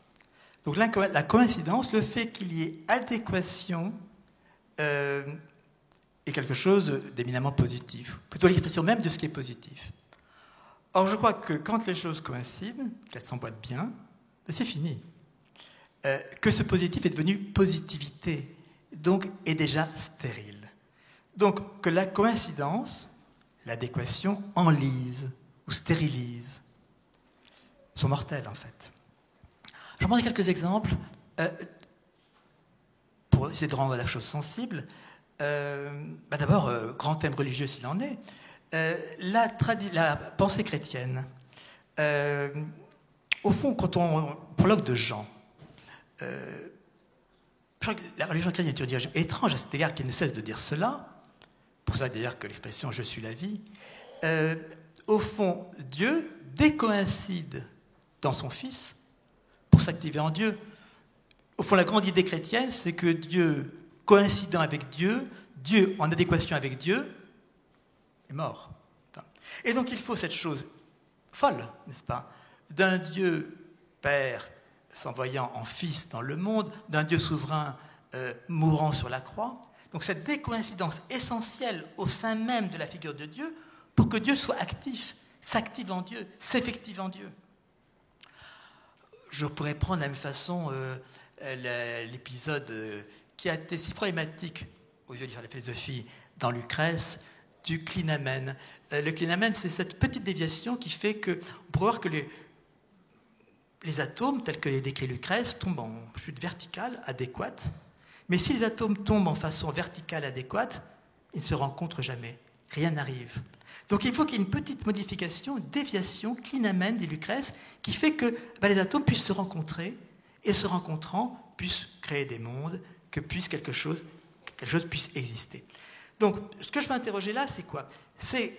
Donc la coïncidence, le fait qu'il y ait adéquation, est quelque chose d'éminemment positif, plutôt l'expression même de ce qui est positif. Or, je crois que quand les choses coïncident, qu'elles s'emboîtent bien, c'est fini. Que ce positif est devenu positivité, donc est déjà stérile. Donc, que la coïncidence, l'adéquation, enlise ou stérilise, sont mortelles en fait. Je vais prendre quelques exemples pour essayer de rendre la chose sensible. D'abord, grand thème religieux s'il en est, la pensée chrétienne. Au fond, quand on prologue de Jean, je crois que la religion chrétienne est une religion étrange à cet égard qui ne cesse de dire cela, pour ça d'ailleurs que l'expression « je suis la vie ». Au fond, Dieu décoïncide dans son Fils pour s'activer en Dieu. Au fond, la grande idée chrétienne, c'est que Dieu, coïncidant avec Dieu, Dieu en adéquation avec Dieu, est mort. Et donc il faut cette chose folle, n'est-ce pas, d'un Dieu Père s'envoyant en Fils dans le monde, d'un Dieu souverain mourant sur la croix. Donc cette décoïncidence essentielle au sein même de la figure de Dieu pour que Dieu soit actif, s'active en Dieu, s'effective en Dieu. Je pourrais prendre de la même façon l'épisode qui a été si problématique aux yeux de la philosophie dans Lucrèce, du clinamen. Le clinamen, c'est cette petite déviation qui fait qu'on pourrait voir que les atomes, tels que les décrit Lucrèce, tombent en chute verticale, adéquate. Mais si les atomes tombent en façon verticale, adéquate, ils ne se rencontrent jamais. Rien n'arrive. Donc il faut qu'il y ait une petite modification, déviation, clinamen, dit Lucrèce, qui fait que les atomes puissent se rencontrer, et se rencontrant, puissent créer des mondes, que quelque chose puisse exister. Donc, ce que je veux interroger là, c'est quoi? C'est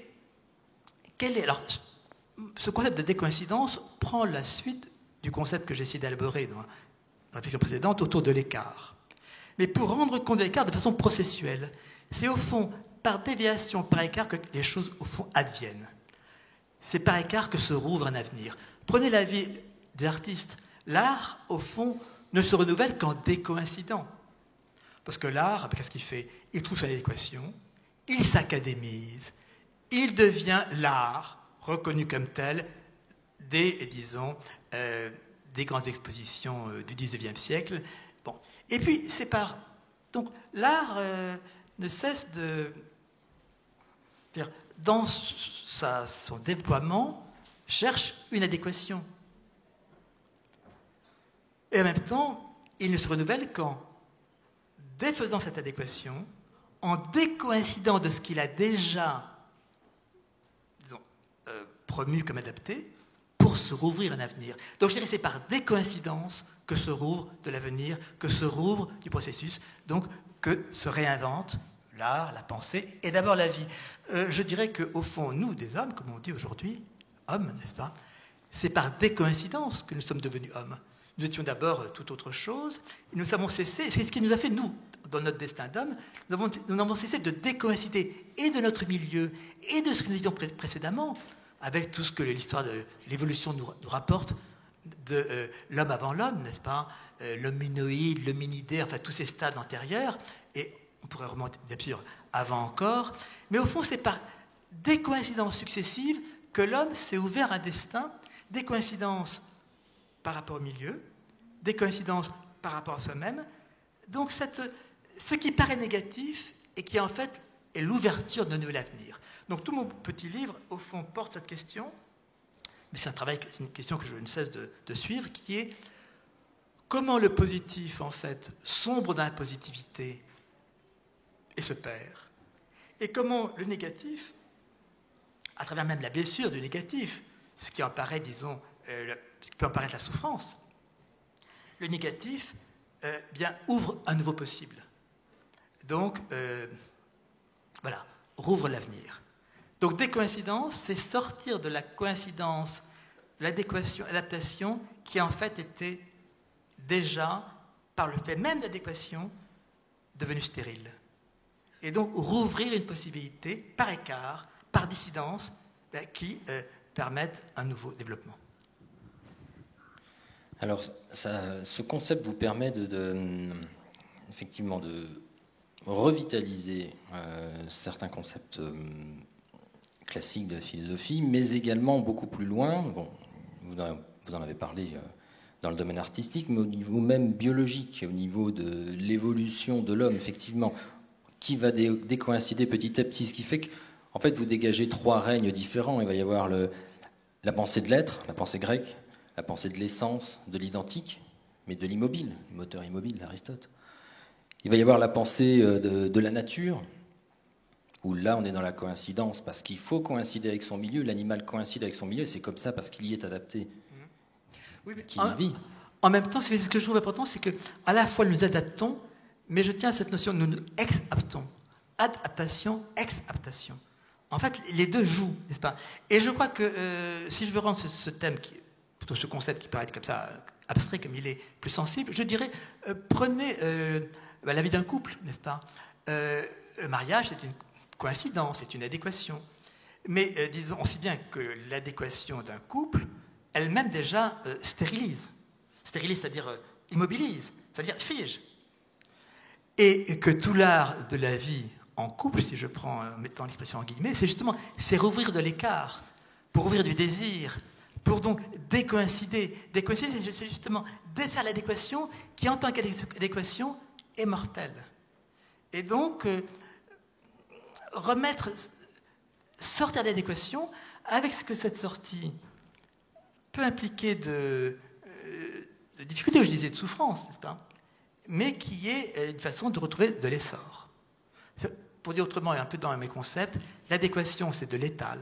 alors, ce concept de décoïncidence prend la suite du concept que j'ai essayé d'élaborer dans la réflexion précédente autour de l'écart. Mais pour rendre compte de l'écart de façon processuelle, c'est au fond par déviation, par écart que les choses au fond adviennent. C'est par écart que se rouvre un avenir. Prenez la vie des artistes. L'art, au fond, ne se renouvelle qu'en décoïncidant. Parce que l'art, qu'est-ce qu'il fait? Il trouve son adéquation, il s'académise, il devient l'art, reconnu comme tel, des grandes expositions du XIXe siècle. Bon. Et puis, c'est par... Donc, l'art ne cesse de... Dans son déploiement, cherche une adéquation. Et en même temps, il ne se renouvelle qu'en défaisant cette adéquation, en décoïncidant de ce qu'il a déjà, disons, promu comme adapté, pour se rouvrir un avenir. Donc je dirais que c'est par décoïncidence que se rouvre de l'avenir, que se rouvre du processus, donc que se réinvente l'art, la pensée, et d'abord la vie. Je dirais qu'au fond, nous, des hommes, comme on dit aujourd'hui, hommes, n'est-ce pas, c'est par décoïncidence que nous sommes devenus hommes. Nous étions d'abord tout autre chose, et nous avons cessé, c'est ce qui nous a fait, nous, dans notre destin d'homme, nous n'avons cessé de décoïncider et de notre milieu, et de ce que nous étions précédemment, avec tout ce que l'histoire de l'évolution nous rapporte, de l'homme avant l'homme, n'est-ce pas, l'hominoïde, l'hominidé, enfin tous ces stades antérieurs, et on pourrait remonter, bien sûr, avant encore, mais au fond, c'est par des coïncidences successives que l'homme s'est ouvert un destin, des coïncidences par rapport au milieu, des coïncidences par rapport à soi-même. Donc, ce qui paraît négatif et qui, en fait, est l'ouverture d'un nouvel avenir. Donc, tout mon petit livre, au fond, porte cette question, mais c'est une question que je ne cesse de suivre, qui est comment le positif, en fait, sombre dans la positivité et se perd, et comment le négatif, à travers même la blessure du négatif, ce qui en paraît, disons, ce qui peut en paraître la souffrance, le négatif bien, ouvre un nouveau possible. Donc, voilà, rouvre l'avenir. Donc, décoïncidence, c'est sortir de la coïncidence, de l'adéquation, adaptation, qui en fait était déjà, par le fait même d'adéquation, devenue stérile. Et donc, rouvrir une possibilité par écart, par dissidence, qui permettent un nouveau développement. Alors, ce concept vous permet effectivement de revitaliser certains concepts classiques de la philosophie, mais également beaucoup plus loin. Bon, vous en avez parlé dans le domaine artistique, mais au niveau même biologique, au niveau de l'évolution de l'homme, effectivement, qui va décoïncider petit à petit, ce qui fait que, en fait, vous dégagez 3 règnes différents. Il va y avoir la pensée de l'être, la pensée grecque, la pensée de l'essence, de l'identique, mais de l'immobile, le moteur immobile d'Aristote. Il va y avoir la pensée de la nature, où là on est dans la coïncidence, parce qu'il faut coïncider avec son milieu, l'animal coïncide avec son milieu, c'est comme ça parce qu'il y est adapté, oui, mais qu'il y vit. En même temps, ce que je trouve important, c'est qu'à la fois nous nous adaptons, mais je tiens à cette notion, nous nous ex-aptons. Adaptation, ex-aptation. En fait, les deux jouent, n'est-ce pas? Et je crois que si je veux rendre ce thème, plutôt ce concept qui paraît être comme ça abstrait, comme il est plus sensible, je dirais, prenez la vie d'un couple, n'est-ce pas? Le mariage, c'est une coïncidence, c'est une adéquation. Mais disons aussi bien que l'adéquation d'un couple, elle-même déjà stérilise. Stérilise, c'est-à-dire immobilise, c'est-à-dire fige. Et que tout l'art de la vie en couple, si je prends en mettant l'expression en guillemets, c'est rouvrir de l'écart, pour ouvrir du désir, pour donc décoïncider. Décoïncider, c'est justement défaire l'adéquation qui, en tant qu'adéquation, est mortelle. Et donc, sortir d'adéquation avec ce que cette sortie peut impliquer de difficultés, je disais, de souffrance, n'est-ce pas? Mais qui est une façon de retrouver de l'essor. Pour dire autrement, et un peu dans mes concepts, l'adéquation, c'est de l'étal.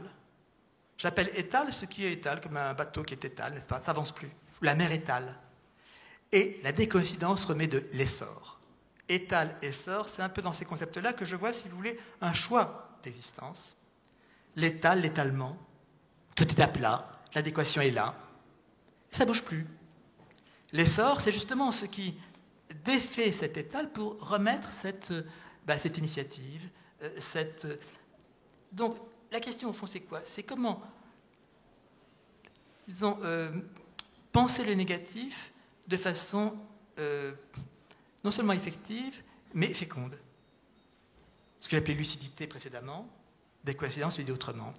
J'appelle étal ce qui est étal, comme un bateau qui est étal, n'est-ce pas? Ça n'avance plus. Ou la mer étale. Et la décoïncidence remet de l'essor. Étal, essor, c'est un peu dans ces concepts-là que je vois, si vous voulez, un choix d'existence. L'étal, l'étalement, tout est à plat, l'adéquation est là, ça ne bouge plus. L'essor, c'est justement ce qui défait cet étal pour remettre cette initiative, Donc, la question, au fond, c'est quoi? C'est comment, disons, penser le négatif de façon non seulement effective, mais féconde. Ce que j'appelais lucidité précédemment, décoïncidence, je le dis autrement.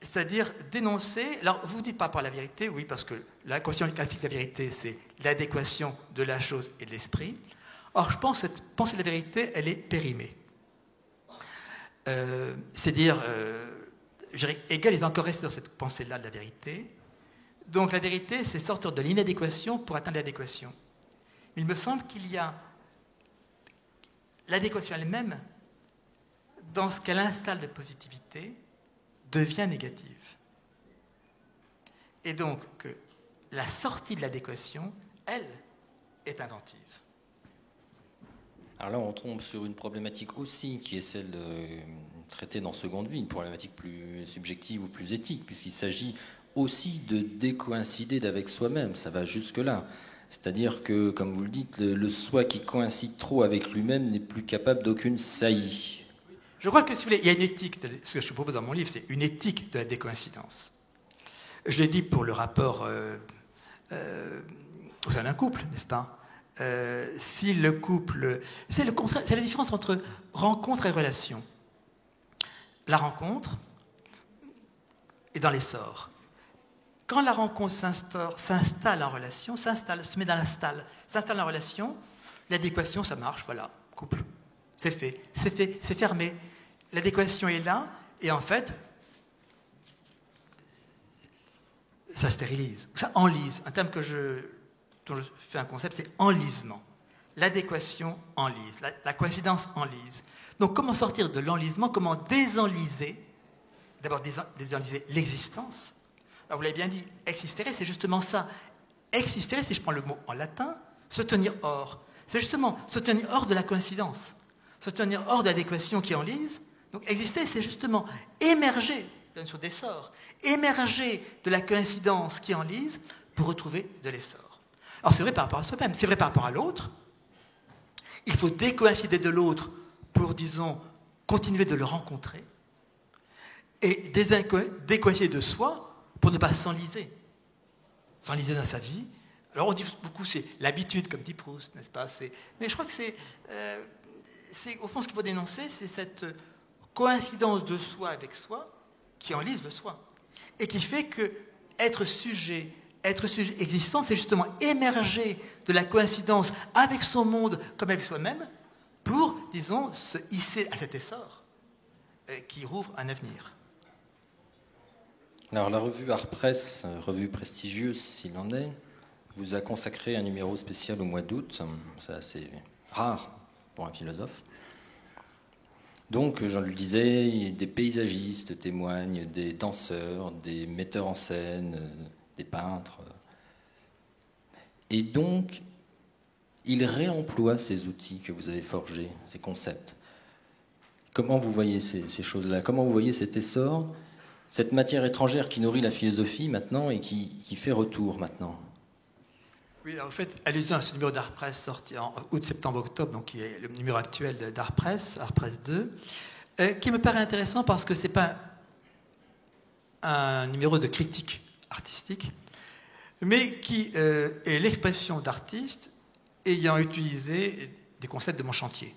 C'est-à-dire dénoncer... Alors, vous dites par rapport à la vérité, oui, parce que la conscience classique de la vérité, c'est l'adéquation de la chose et de l'esprit. Or, je pense que cette pensée de la vérité, elle est périmée. C'est-à-dire, Hegel est encore resté dans cette pensée-là de la vérité. Donc, la vérité, c'est sortir de l'inadéquation pour atteindre l'adéquation. Il me semble qu'il y a l'adéquation elle-même, dans ce qu'elle installe de positivité, devient négative. Et donc, que la sortie de l'adéquation, elle, est inventive. Alors là, on tombe sur une problématique aussi, qui est celle de traiter dans Seconde Vie, une problématique plus subjective ou plus éthique, puisqu'il s'agit aussi de décoïncider d'avec soi-même. Ça va jusque-là. C'est-à-dire que, comme vous le dites, le soi qui coïncide trop avec lui-même n'est plus capable d'aucune saillie. Je crois que, si vous voulez, il y a une éthique, ce que je propose dans mon livre, c'est une éthique de la décoïncidence. Je l'ai dit pour le rapport au sein d'un couple, n'est-ce pas? Si le couple... C'est la différence entre rencontre et relation. La rencontre est dans l'essor. Quand la rencontre s'installe en relation, se met dans s'installe en relation, l'adéquation, ça marche, voilà, couple. C'est fait, c'est fermé. L'adéquation est là, et en fait, ça stérilise, ça enlise. Un terme dont je fais un concept, c'est enlisement. L'adéquation enlise, la coïncidence enlise. Donc comment sortir de l'enlisement, comment désenliser, d'abord désenliser l'existence. Alors vous l'avez bien dit, existere, c'est justement ça. Existere, si je prends le mot en latin, se tenir hors. C'est justement se tenir hors de la coïncidence, se tenir hors de l'adéquation qui enlise. Donc exister, c'est justement émerger, bien sûr d'essor, émerger de la coïncidence qui enlise pour retrouver de l'essor. Alors c'est vrai par rapport à soi-même, c'est vrai par rapport à l'autre. Il faut décoïncider de l'autre pour, disons, continuer de le rencontrer, et décoïncider de soi pour ne pas s'enliser. S'enliser dans sa vie. Alors on dit beaucoup, c'est l'habitude, comme dit Proust, n'est-ce pas? Mais je crois que c'est au fond ce qu'il faut dénoncer, c'est cette coïncidence de soi avec soi qui enlise le soi, et qui fait que être sujet existant, c'est justement émerger de la coïncidence avec son monde comme avec soi-même pour, disons, se hisser à cet essor qui rouvre un avenir. Alors la revue Art Press, revue prestigieuse s'il en est, vous a consacré un numéro spécial au mois d'août. C'est assez rare pour un philosophe. Donc, je le disais, des paysagistes témoignent, des danseurs, des metteurs en scène, des peintres. Et donc, il réemploie ces outils que vous avez forgés, ces concepts. Comment vous voyez ces choses-là? Comment vous voyez cet essor, cette matière étrangère qui nourrit la philosophie maintenant et qui fait retour maintenant? Oui, alors, en fait, allusion à ce numéro d'Art Press sorti en août, septembre, octobre, donc qui est le numéro actuel d'Art Press, Art Press 2, qui me paraît intéressant parce que ce n'est pas un numéro de critique artistique, mais qui est l'expression d'artistes ayant utilisé des concepts de mon chantier.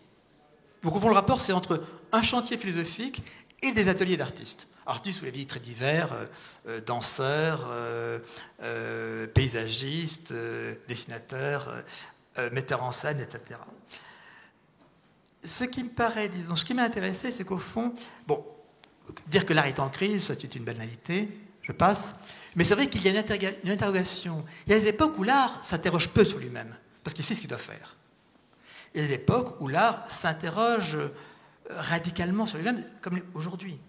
Donc au fond, le rapport, c'est entre un chantier philosophique et des ateliers d'artistes. Artistes, vous l'avez dit, très divers, danseurs, paysagistes, dessinateurs, metteurs en scène, etc. Ce qui me paraît, disons, ce qui m'a intéressé, c'est qu'au fond, bon, dire que l'art est en crise, c'est une banalité, je passe, mais c'est vrai qu'il y a une interrogation. Il y a des époques où l'art s'interroge peu sur lui-même, parce qu'il sait ce qu'il doit faire. Il y a des époques où l'art s'interroge radicalement sur lui-même, comme aujourd'hui.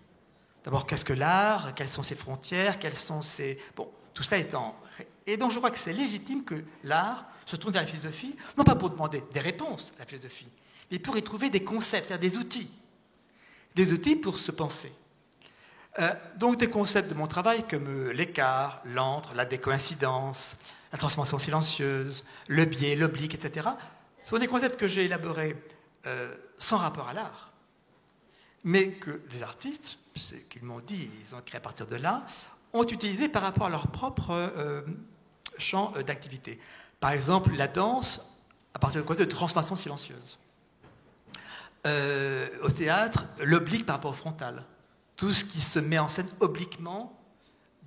D'abord, qu'est-ce que l'art? Quelles sont ses frontières? Quelles sont ses... Bon, tout ça étant... Et donc, je crois que c'est légitime que l'art se tourne vers la philosophie, non pas pour demander des réponses à la philosophie, mais pour y trouver des concepts, c'est-à-dire des outils. Des outils pour se penser. Donc, des concepts de mon travail comme l'écart, l'antre, la décoïncidence, la transformation silencieuse, le biais, l'oblique, etc., sont des concepts que j'ai élaborés sans rapport à l'art, mais que des artistes, ce qu'ils m'ont dit, ils ont créé à partir de là, ont utilisé par rapport à leur propre champ d'activité. Par exemple, la danse, à partir du concept de transformation silencieuse. Au théâtre, l'oblique par rapport au frontal. Tout ce qui se met en scène obliquement,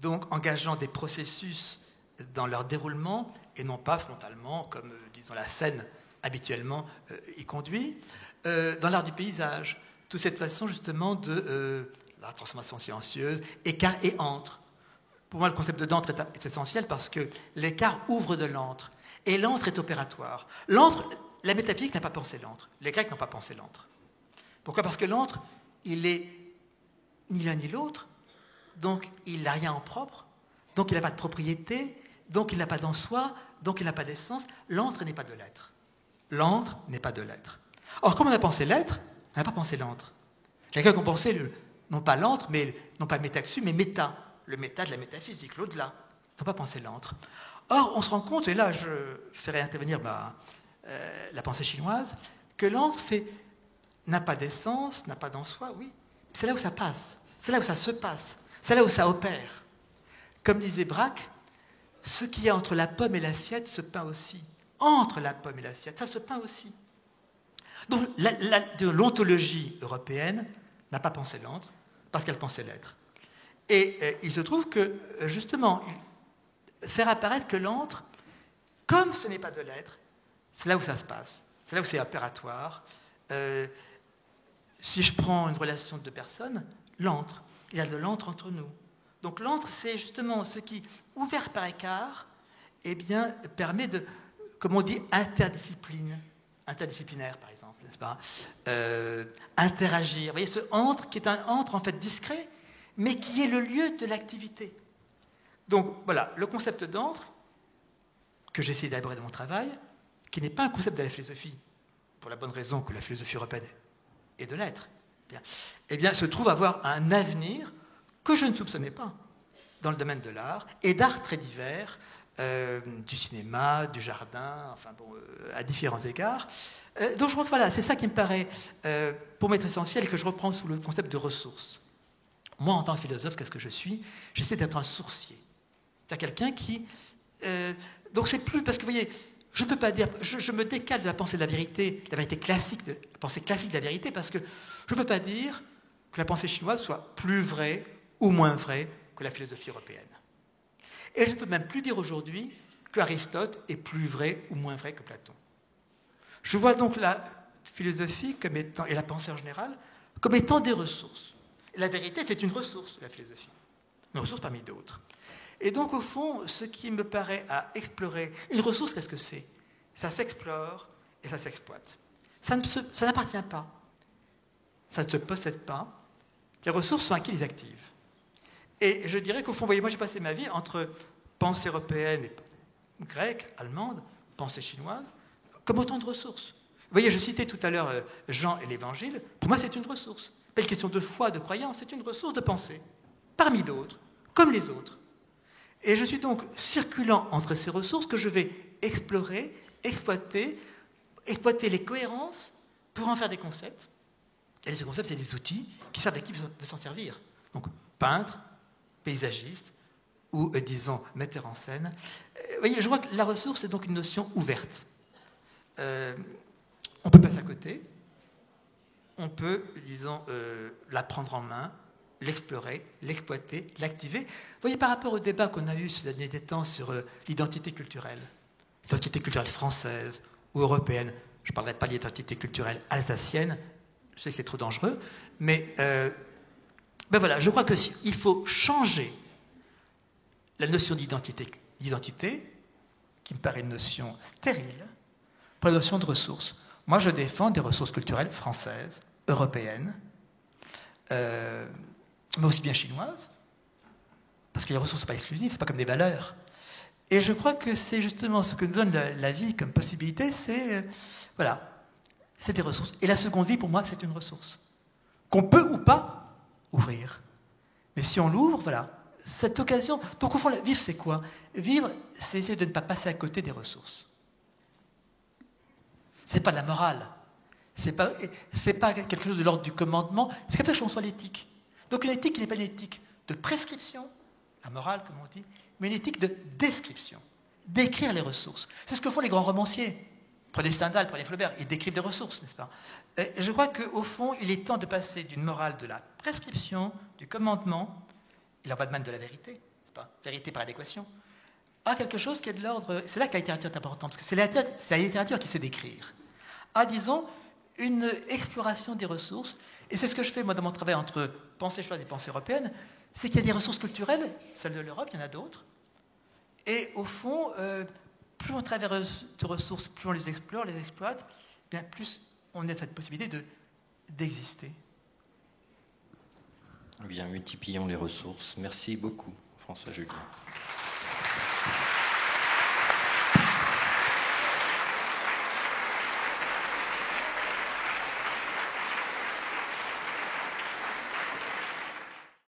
donc engageant des processus dans leur déroulement, et non pas frontalement, comme, disons, la scène habituellement y conduit. Dans l'art du paysage, toute cette façon justement de la transformation silencieuse, écart et antre. Pour moi, le concept d'antre est essentiel parce que l'écart ouvre de l'antre, et l'antre est opératoire. L'antre, la métaphysique n'a pas pensé l'antre, les Grecs n'ont pas pensé l'antre. Pourquoi? Parce que l'antre, il est ni l'un ni l'autre, donc il n'a rien en propre, donc il n'a pas de propriété, donc il n'a pas d'en soi, donc il n'a pas d'essence. L'antre n'est pas de l'être. L'antre n'est pas de l'être. Or, comme on a pensé l'être, on n'a pas pensé l'antre. Les Grecs ont pensé non pas l'antre, mais non pas métaxu, mais méta, le méta de la métaphysique, l'au-delà. Ils n'ont pas pensé l'antre. Or, on se rend compte, et là je ferai intervenir la pensée chinoise, que l'antre n'a pas d'essence, n'a pas d'en soi, oui. C'est là où ça passe, c'est là où ça se passe, c'est là où ça opère. Comme disait Braque, ce qu'il y a entre la pomme et l'assiette se peint aussi. Entre la pomme et l'assiette, ça se peint aussi. Donc l'ontologie européenne n'a pas pensé l'antre parce qu'elle pensait l'être. Et il se trouve que, justement, faire apparaître que l'antre, comme ce n'est pas de l'être, c'est là où ça se passe, c'est là où c'est opératoire. Si je prends une relation de deux personnes, l'antre, il y a de l'antre entre nous. Donc l'antre, c'est justement ce qui, ouvert par écart, eh bien, permet de, comme on dit, interdisciplinaire, par exemple, n'est-ce pas, interagir. Vous voyez, ce antre qui est un antre en fait discret, mais qui est le lieu de l'activité. Donc voilà, le concept d'antre, que j'essaie d'aborder dans mon travail, qui n'est pas un concept de la philosophie, pour la bonne raison que la philosophie européenne est de l'être, eh bien, se trouve avoir un avenir que je ne soupçonnais pas dans le domaine de l'art, et d'art très divers, du cinéma, du jardin, enfin bon, à différents égards. Donc je crois que voilà, c'est ça qui me paraît, pour m'être essentiel, et que je reprends sous le concept de ressources. Moi, en tant que philosophe, qu'est-ce que je suis? J'essaie d'être un sourcier. C'est-à-dire quelqu'un qui... donc c'est plus... Parce que vous voyez, je ne peux pas dire... Je me décale de la pensée de la vérité classique, de la pensée classique de la vérité, parce que je ne peux pas dire que la pensée chinoise soit plus vraie ou moins vraie que la philosophie européenne. Et je ne peux même plus dire aujourd'hui qu'Aristote est plus vrai ou moins vrai que Platon. Je vois donc la philosophie comme étant, et la pensée en général comme étant des ressources. Et la vérité, c'est une ressource, la philosophie. Une ressource parmi d'autres. Et donc, au fond, ce qui me paraît à explorer... Une ressource, qu'est-ce que c'est? Ça s'explore et ça s'exploite. Ça n'appartient pas. Ça ne se possède pas. Les ressources sont acquises, actives. Et je dirais qu'au fond, vous voyez, moi j'ai passé ma vie entre pensée européenne et grecque, allemande, pensée chinoise, comme autant de ressources. Vous voyez, je citais tout à l'heure Jean et l'Évangile. Pour moi, c'est une ressource. Pas une question de foi, de croyance, c'est une ressource de pensée, parmi d'autres, comme les autres. Et je suis donc circulant entre ces ressources que je vais explorer, exploiter les cohérences pour en faire des concepts. Et ces concepts, c'est des outils qui servent à qui veut s'en servir. Donc, peintre, paysagiste, ou, disons, metteur en scène. Vous voyez, je vois que la ressource est donc une notion ouverte. On peut passer à côté, on peut, disons, la prendre en main, l'explorer, l'exploiter, l'activer. Vous voyez, par rapport au débat qu'on a eu ces derniers temps sur l'identité culturelle française ou européenne, je ne parlerai pas de l'identité culturelle alsacienne, je sais que c'est trop dangereux, mais ben voilà, je crois qu'il faut changer la notion d'identité, qui me paraît une notion stérile, pour la notion de ressources. Moi, je défends des ressources culturelles françaises, européennes, mais aussi bien chinoises, parce que les ressources ne sont pas exclusives, ce n'est pas comme des valeurs. Et je crois que c'est justement ce que nous donne la vie comme possibilité, c'est voilà, c'est des ressources. Et la seconde vie, pour moi, c'est une ressource qu'on peut ou pas ouvrir. Mais si on l'ouvre, voilà, cette occasion... Donc au fond, vivre, c'est quoi? Vivre, c'est essayer de ne pas passer à côté des ressources. C'est pas de la morale. C'est pas quelque chose de l'ordre du commandement. C'est comme ça que je conçois l'éthique. Donc une éthique qui n'est pas une éthique de prescription, la morale, comme on dit, mais une éthique de description. Décrire les ressources. C'est ce que font les grands romanciers. Prenez Stendhal, prenez Flaubert, ils décrivent des ressources, n'est-ce pas? Et je crois qu'au fond, il est temps de passer d'une morale de la prescription, du commandement, il en va de même de la vérité, n'est-ce pas? Vérité par adéquation, à quelque chose qui est de l'ordre... C'est là que la littérature est importante, parce que c'est la littérature qui sait décrire. À, disons, une exploration des ressources, et c'est ce que je fais, moi, dans mon travail entre pensée chinoise et pensée européenne, c'est qu'il y a des ressources culturelles, celles de l'Europe, il y en a d'autres, et au fond... plus on travaille de ressources, plus on les explore, les exploite, bien plus on a cette possibilité d'exister. Eh bien, multiplions les ressources. Merci beaucoup, François Julien.